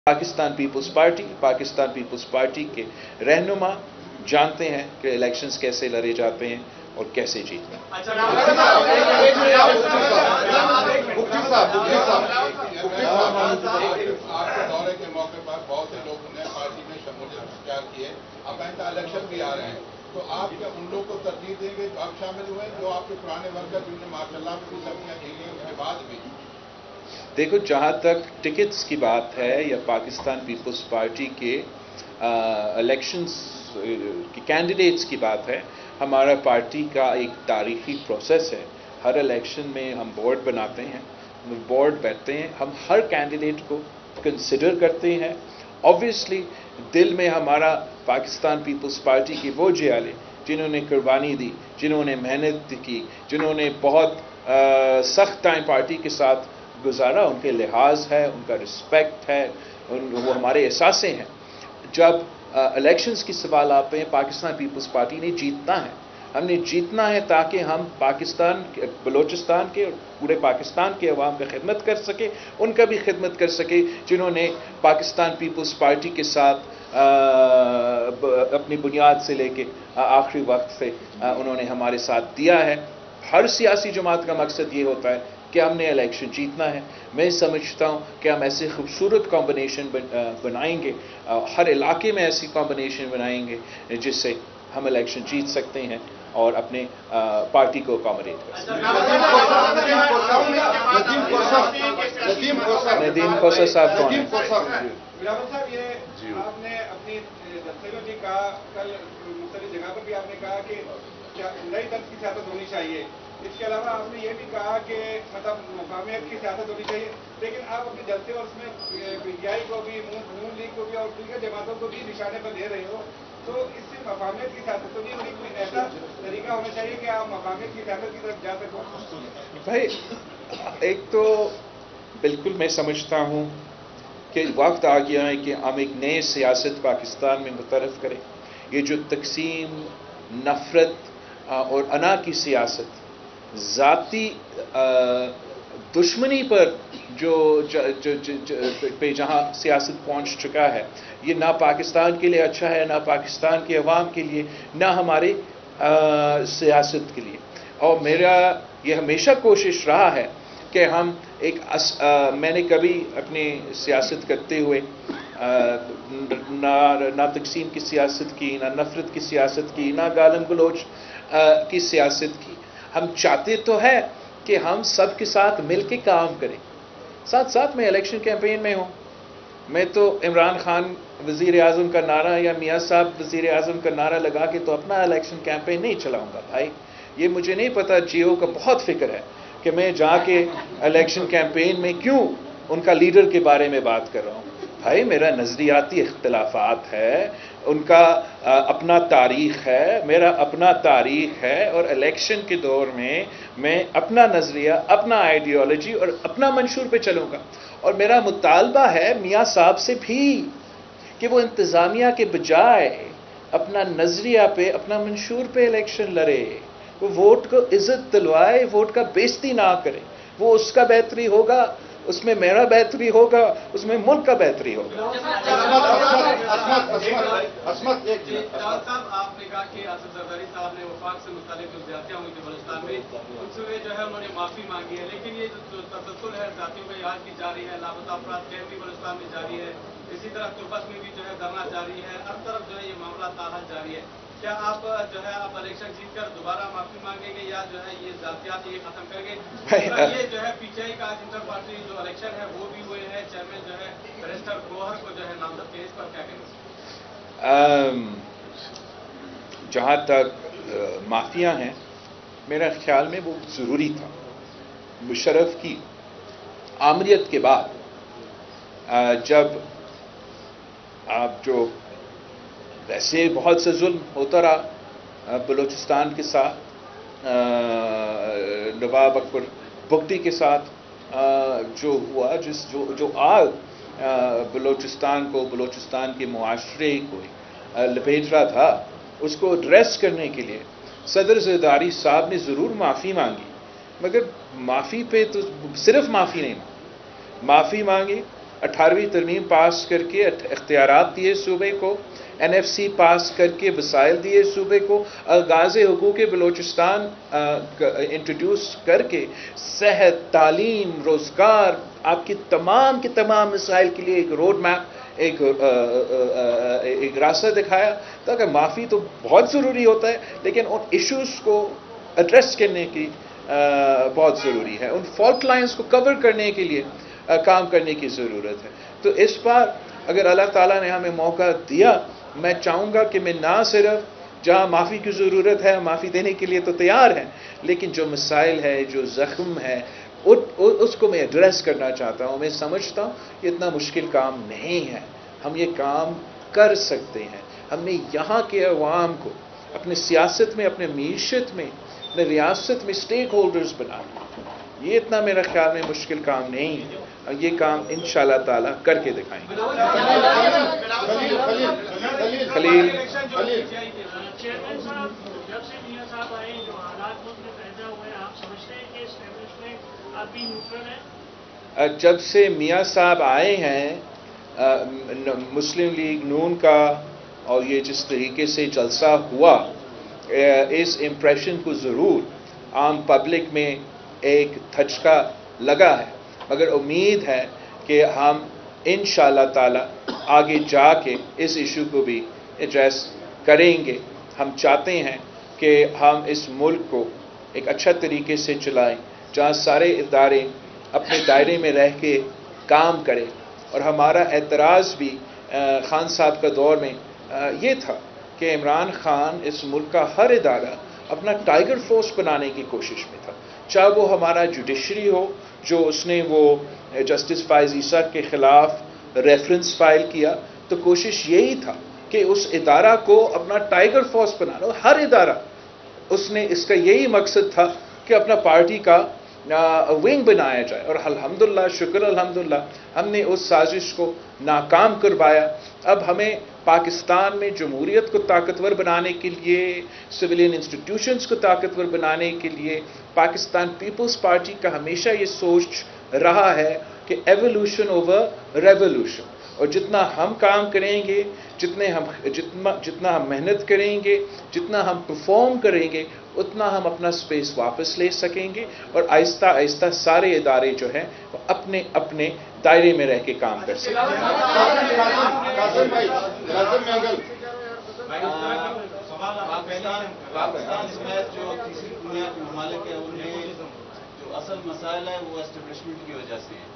Pakistan peoples party के रहनुमा जानते हैं कि इलेक्शंस कैसे लड़े जाते हैं और कैसे जीतना। आपके दौरे के मौके पर बहुत से लोगों ने पार्टी में शमूलियत इख्तियार की है। अब ऐसा इलेक्शन भी आ रहे हैं, तो आप क्या उन लोगों को तरजीह देंगे जो आप शामिल हुए, जो आपके पुराने वर्कर जिनने माशाल्लाह की सब्जियां खेली उसके बाद भी? देखो, जहाँ तक टिकट्स की बात है या पाकिस्तान पीपल्स पार्टी के इलेक्शंस की कैंडिडेट्स की बात है, हमारा पार्टी का एक तारीखी प्रोसेस है। हर इलेक्शन में हम बोर्ड बनाते हैं, बोर्ड बैठते हैं, हम हर कैंडिडेट को कंसिडर करते हैं। ऑब्वियसली दिल में हमारा पाकिस्तान पीपल्स पार्टी के वो जियाले जिन्होंने कुर्बानी दी, जिन्होंने मेहनत की, जिन्होंने बहुत सख्त टाइम पार्टी के साथ गुजारा, उनके लिहाज है, उनका रिस्पेक्ट है, वो हमारे एहसासे हैं। जब इलेक्शंस की सवाल आते हैं, पाकिस्तान पीपल्स पार्टी ने जीतना है, हमने जीतना है ताकि हम पाकिस्तान, बलूचिस्तान के और पूरे पाकिस्तान के अवाम का खिदमत कर सके, उनका भी खिदमत कर सके जिन्होंने पाकिस्तान पीपल्स पार्टी के साथ अपनी बुनियाद से लेके आखिरी वक्त से उन्होंने हमारे साथ दिया है। हर सियासी जमात का मकसद ये होता है कि हमने इलेक्शन जीतना है। मैं समझता हूँ कि हम ऐसे खूबसूरत कॉम्बिनेशन बनाएंगे, हर इलाके में ऐसी कॉम्बिनेशन बनाएंगे जिससे हम इलेक्शन जीत सकते हैं और अपने पार्टी को अकोमोडेट कर सकते हैं। नदीम खोसा साहब कौन है? बिलावल साहब, ये आपने अपनी जलसे में भी कहा, कल मुख्तलिफ जगह पर भी आपने कहा कि नई तर्ज की सियासत होनी चाहिए। इसके अलावा आपने ये भी कहा कि मतलब मकामियत की सियासत होनी चाहिए, लेकिन आप अपने जलसे और उसमें पीटीआई को भी, नून लीग को भी और दीगर जमातों को भी निशाने पर दे रहे हो, तो इससे मकामियत की सियासत तो नहीं होनी, कोई ऐसा तरीका होना चाहिए कि आप मकामियत की सियासत की तरफ जा सको। भाई, एक तो बिल्कुल मैं समझता हूँ कि वक्त आ गया है कि हम एक नए सियासत पाकिस्तान में मुतरफ करें। ये जो तकसीम, नफरत और अना की सियासत, ज़ाती दुश्मनी पर पे जहाँ सियासत पहुँच चुका है, ये ना पाकिस्तान के लिए अच्छा है, ना पाकिस्तान के अवाम के लिए, ना हमारे सियासत के लिए। और मेरा ये हमेशा कोशिश रहा है कि हम मैंने कभी अपनी सियासत करते हुए ना तकसीम की सियासत की, ना नफरत की सियासत की, ना गालम गलोच की सियासत की। हम चाहते तो है कि हम सब के साथ मिल के काम करें। साथ साथ मैं इलेक्शन कैंपेन में हूँ। मैं तो इमरान खान वज़ीर आज़म का नारा या मियाँ साहब वज़ीर आज़म का नारा लगा के तो अपना इलेक्शन कैंपेन नहीं चलाऊँगा। भाई, ये मुझे नहीं पता, जियो का बहुत फिक्र है कि मैं जाके इलेक्शन कैंपेन में क्यों उनका लीडर के बारे में बात कर रहा हूँ। भाई, मेरा नज़रियाती इख्तिलाफात है, उनका अपना तारीख़ है, मेरा अपना तारीख़ है, और इलेक्शन के दौर में मैं अपना नज़रिया, अपना आइडियोलॉजी और अपना मंशूर पे चलूँगा। और मेरा मुतालबा है मियाँ साहब से भी कि वो इंतज़ामिया के बजाय अपना नज़रिया पे, अपना मंशूर पे इलेक्शन लड़े, वो वोट को इज़्ज़त दिलवाए, वोट का बेइज्जती ना करे। वो उसका बेहतरी होगा, उसमें मेरा बेहतरी होगा, उसमें मुल्क का बेहतरी होगा। आपने कहा कि असद जरदारी साहब ने वफाक से मुतालिक जो ज़्यादतियाँ हुई थी बलूचिस्तान में, उनसे जो है उन्होंने माफ़ी मांगी है, लेकिन ये जो तसलसल है ज़ातियों का इलाज की जारी है, लापता अफराद कैंप भी बलूचिस्तान में जारी है, इसी तरह तुर्बत में भी जो है धरना जारी है, हर तरफ जो है ये मामला ताहल जारी है। क्या आप जो है आप इलेक्शन जीतकर दोबारा माफी मांगेंगे या जो है ये जातियात ये खत्म करेंगे? ये जो है पीटीआई का इंटर पार्टी जो इलेक्शन है वो भी हुए हैं, चेयरमैन जो है बैरिस्टर गोहर को जो है नामजद किए, इस पर क्या कहेंगे? जहाँ तक माफिया हैं, मेरा ख्याल में वो ज़रूरी था। मुशर्रफ की आमरीत के बाद जब आप जो वैसे बहुत से जुल्म होता रहा बलूचिस्तान के साथ, नवाब अकबर बुगटी के साथ जो हुआ, जो आग बलूचिस्तान को, बलूचिस्तान के मुआशरे को लपेट रहा था, उसको एड्रेस करने के लिए सदर ज़रदारी साहब ने ज़रूर माफ़ी मांगी, मगर माफ़ी पे तो सिर्फ माफ़ी नहीं मांगी, माफ़ी मांगी 18वीं तरमीम पास करके इख्तियारात दिए सूबे को, NFC पास करके वसाइल दिए सूबे को, आगाज़ हुकूक़ बलोचिस्तान इंट्रोड्यूस करके सेहत, तालीम, रोज़गार, आपकी तमाम के तमाम मसाइल के लिए एक रोड मैप, एक रास्ता दिखाया। ताकि माफ़ी तो बहुत ज़रूरी होता है, लेकिन उन इश्यूज़ को एड्रेस करने की बहुत ज़रूरी है, उन फॉल्ट लाइन्स को कवर करने के लिए काम करने की ज़रूरत है। तो इस बार अगर अल्लाह ताला ने हमें मौका दिया, मैं चाहूँगा कि मैं ना सिर्फ जहाँ माफ़ी की ज़रूरत है माफ़ी देने के लिए तो तैयार हैं, लेकिन जो मसाइल है, जो ज़ख्म है, उसको मैं एड्रेस करना चाहता हूँ। मैं समझता हूँ ये इतना मुश्किल काम नहीं है, हम ये काम कर सकते हैं। हमने यहाँ के अवाम को अपने सियासत में, अपने मीशत में, अपने रियासत में स्टेक होल्डर्स बनाना, ये इतना मेरा ख्याल में मुश्किल काम नहीं है। ये काम इंशाअल्लाह ताला करके दिखाएंगे। खलील चेयरमैन साहब, जब से मियां साहब आए, जो हालात में पैदा हुए हैं, आप समझते हैं कि एस्टेब्लिशमेंट अभी न्यूट्रल है? जब से मियां साहब आए हैं, मुस्लिम लीग नून का और ये जिस तरीके से जलसा हुआ, इस इम्प्रेशन को ज़रूर आम पब्लिक में एक धचका लगा है, मगर उम्मीद है कि हम इंशाअल्लाह ताला आगे जाके इस इशू को भी एड्रेस करेंगे। हम चाहते हैं कि हम इस मुल्क को एक अच्छा तरीके से चलाएं, जहाँ सारे इदारे अपने दायरे में रह के काम करें। और हमारा एतराज़ भी खान साहब का दौर में ये था कि इमरान खान इस मुल्क का हर इदारा अपना टाइगर फोर्स बनाने की कोशिश में था, चाहे वो हमारा जुडिशरी हो, जो उसने वो जस्टिस फायज़ ईसा के ख़िलाफ़ रेफरेंस फाइल किया, तो कोशिश यही था कि उस इदारा को अपना टाइगर फोर्स बनाना। हर इदारा उसने इसका यही मकसद था कि अपना पार्टी का विंग बनाया जाए, और अल्हम्दुलिल्लाह, शुक्र अल्हम्दुलिल्लाह, हमने उस साजिश को नाकाम करवाया। अब हमें पाकिस्तान में जमहूरियत को ताकतवर बनाने के लिए, सिविलियन इंस्टीट्यूशंस को ताकतवर बनाने के लिए, पाकिस्तान पीपल्स पार्टी का हमेशा ये सोच रहा है कि एवोल्यूशन ओवर रेवोल्यूशन, और जितना हम काम करेंगे, जितना हम मेहनत करेंगे, जितना हम परफॉर्म करेंगे, उतना हम अपना स्पेस वापस ले सकेंगे, और आहिस्ता आहिस्ता सारे इदारे जो हैं वो अपने अपने दायरे में रह के काम कर सकेंगे। पाकिस्तान समेत जो तीसरी दुनिया के ममालिक है, उनमें जो असल मसाइल है वो एस्टेब्लिशमेंट की वजह से है।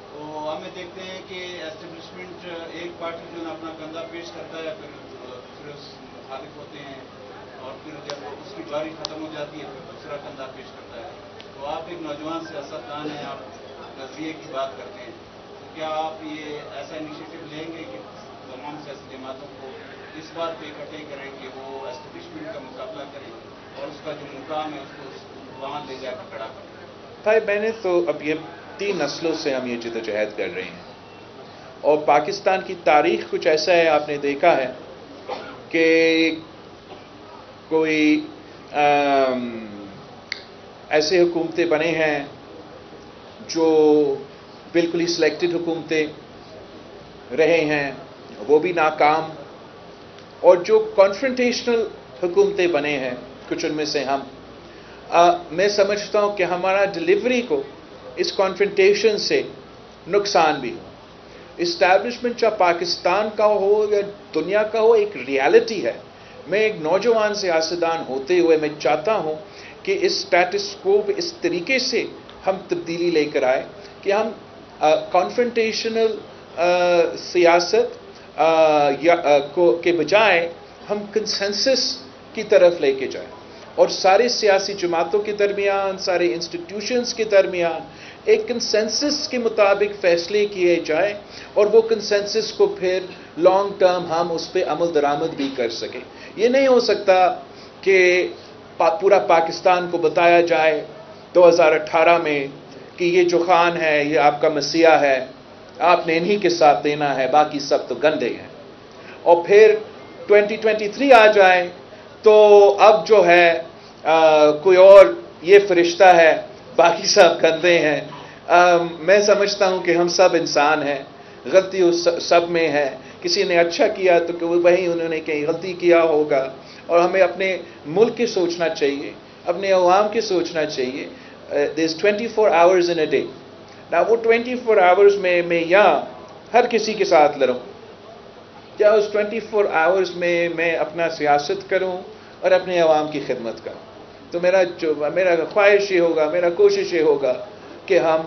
तो हमें देखते हैं कि एस्टेब्लिशमेंट एक पार्टी जो अपना कंधा पेश करता है, फिर मुखालिफ होते हैं, और फिर जब उसकी बारी खत्म हो जाती है फिर दूसरा कंधा पेश करता है। तो आप एक नौजवान सियासतदान हैं, आप नजरिए की बात करते हैं, तो क्या आप ये ऐसा इनिशिएटिव लेंगे कि तमाम सियासी जमातों को इस बात पे इकट्ठे करें कि वो एस्टेब्लिशमेंट का मुकाबला करें और उसका जो मुकाम है उसको वहाँ ले जाकर खड़ा करें? भाई, मैंने तो अब ये 3 नस्लों से हम ये जद्दोजहद कर रहे हैं, और पाकिस्तान की तारीख कुछ ऐसा है, आपने देखा है कि कोई ऐसे हुकूमतें बने हैं जो बिल्कुल ही सिलेक्टेड हुकूमतें रहे हैं, वो भी नाकाम, और जो कॉन्फ्रंटेशनल हुकूमतें बने हैं, कुछ उनमें से हम मैं समझता हूँ कि हमारा डिलीवरी को इस कॉन्फ्रंटेशन से नुकसान भी हो। इस्टेब्लिशमेंट चाहे पाकिस्तान का हो या दुनिया का हो, एक रियलिटी है। मैं एक नौजवान सियासतदान होते हुए मैं चाहता हूँ कि इस स्टेटस को इस तरीके से हम तब्दीली लेकर आए कि हम कॉन्फ्रंटेशनल सियासत के बजाय हम कंसेंसस की तरफ लेके जाएं, और सारे सियासी जमातों के दरमियान, सारे इंस्टीट्यूशंस के दरमियान एक कंसेंसस के मुताबिक फ़ैसले किए जाए, और वो कंसेंसस को फिर लॉन्ग टर्म हम उस पर अमल दरामद भी कर सकें। ये नहीं हो सकता कि पूरा पाकिस्तान को बताया जाए 2018 में कि ये जो खान है ये आपका मसीहा है, आपने इन्हीं के साथ देना है, बाकी सब तो गंदे हैं, और फिर 2023 आ जाए तो अब जो है कोई और ये फरिश्ता है, बाकी सब गंदे हैं। मैं समझता हूँ कि हम सब इंसान हैं, غلطی سب میں ہے. کسی نے اچھا کیا تو کہ وہی انہوں نے کہیں غلطی کیا ہوگا. اور ہمیں اپنے ملک کی سوچنا چاہیے, اپنے عوام کی سوچنا چاہیے. There's 24 hours in a day. Now وہ 24 hours میں یہاں ہر کسی کے ساتھ لڑوں, کیا اس 24 hours میں اپنا سیاست کروں اور اپنے عوام کی خدمت کروں؟ تو میرا خواہش یہ ہوگا, میرا کوشش یہ ہوگا کہ ہم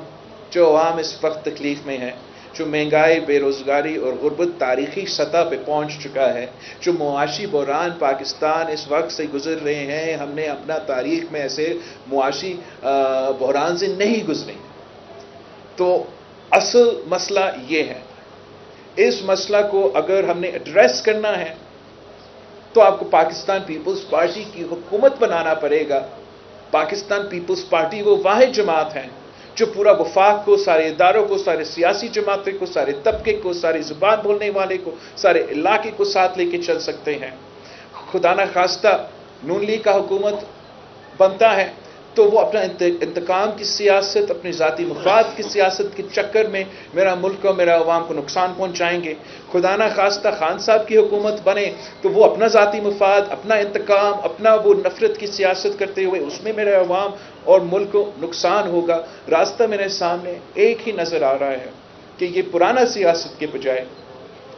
جو عوام اس وقت تکلیف میں ہیں, جو مہنگائی, بے روزگاری اور غربت تاریخی سطح پہ پہنچ چکا ہے, جو معاشی بحران پاکستان اس وقت سے گزر رہے ہیں, ہم نے اپنا تاریخ میں ایسے معاشی بحران سے نہیں گزرے. تو اصل مسئلہ یہ ہے. اس مسئلہ کو اگر ہم نے ایڈریس کرنا ہے تو آپ کو پاکستان پیپلز پارٹی کی حکومت بنانا پڑے گا. پاکستان پیپلز پارٹی وہ واحد جماعت ہے جو پورا وفاق کو, سارے اداروں کو, سارے سیاسی جماعتوں کو, سارے طبقے کو, ساری زبان بولنے والے کو, سارے علاقے کو ساتھ لے کے چل سکتے ہیں. خدا نہ خواستہ نون لیگ کا حکومت بنتا ہے تو وہ اپنا انتقام کی سیاست, اپنے ذاتی مفاد کی سیاست کے چکر میں میرا ملک اور میرا عوام کو نقصان پہنچائیں گے. خدا نہ خواستہ خان صاحب کی حکومت بنے تو وہ اپنا ذاتی مفاد, اپنا انتقام, اپنا وہ نفرت کی سیاست کرتے ہوئے اس میں میرے عوام اور ملک کو نقصان ہوگا. راستہ میرے سامنے ایک ہی نظر آ رہا ہے کہ یہ پرانا سیاست کے بجائے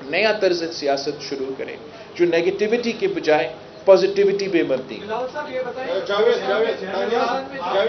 نیا طرز سیاست شروع کریں جو نیگیٹیوٹی کے بجائے پازیٹیوٹی پہ مبنی.